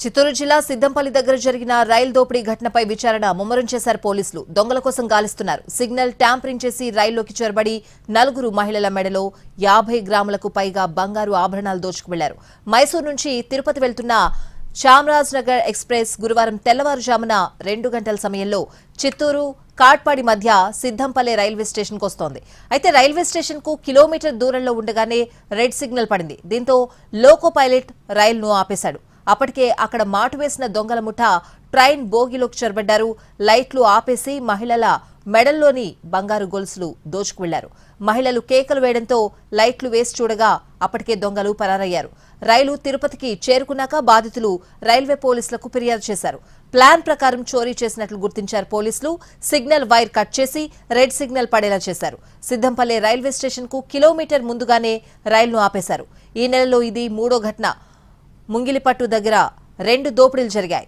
చిత్తూరు జిల్లా సిద్దంపల్లి దగ్గర జరిగిన రైలు దోపిడీ ఘటనపై విచారణ ముమ్మరం చేశారు పోలీసులు. దొంగల కోసం గాలిస్తున్నారు. సిగ్నల్ ట్యాంపరింగ్ చేసి రైల్లోకి చొరబడి 4 మహిళల మెడలో 50 గ్రాములకు పైగా బంగారు ఆభరణాలు దోచుకు వెళ్లారు. మైసూరు నుంచి తిరుపతి వెళ్తున్న చామరాజ్ నగర్ ఎక్స్ప్రెస్ గురువారం తెల్లవారుజామున 2 గంటల సమయంలో చిత్తూరు కాట్పాడి మధ్య సిద్దంపల్లి రైల్వే స్టేషన్కు వస్తోంది. అయితే రైల్వే స్టేషన్ కు కిలోమీటర్ దూరంలో ఉండగానే రెడ్ సిగ్నల్ పడింది. దీంతో లోకో పైలట్ రైలును ఆపేశాడు. అప్పటికే అక్కడ మాటు వేసిన దొంగల ముఠా ట్రైన్ బోగిలోకి చొరబడ్డారు. లైట్లు ఆపేసి మహిళల మెడల్లోని బంగారు గొలుసులు దోచుకు వెళ్లారు. మహిళలు కేకలు వేయడంతో లైట్లు వేసి చూడగా అప్పటికే దొంగలు పరారయ్యారు. రైలు తిరుపతికి చేరుకున్నాక బాధితులు రైల్వే పోలీసులకు ఫిర్యాదు చేశారు. ప్లాన్ ప్రకారం చోరీ చేసినట్లు గుర్తించారు పోలీసులు. సిగ్నల్ వైర్ కట్ చేసి రెడ్ సిగ్నల్ పడేలా చేశారు. సిద్దంపల్లి రైల్వే స్టేషన్ కు కిలోమీటర్ ముందుగానే రైలును ఆపేశారు. ఈ నెలలో ఇది 3వ ఘటన. ముంగిలిపట్టు దగ్గర 2 దోపిడీలు జరిగాయి.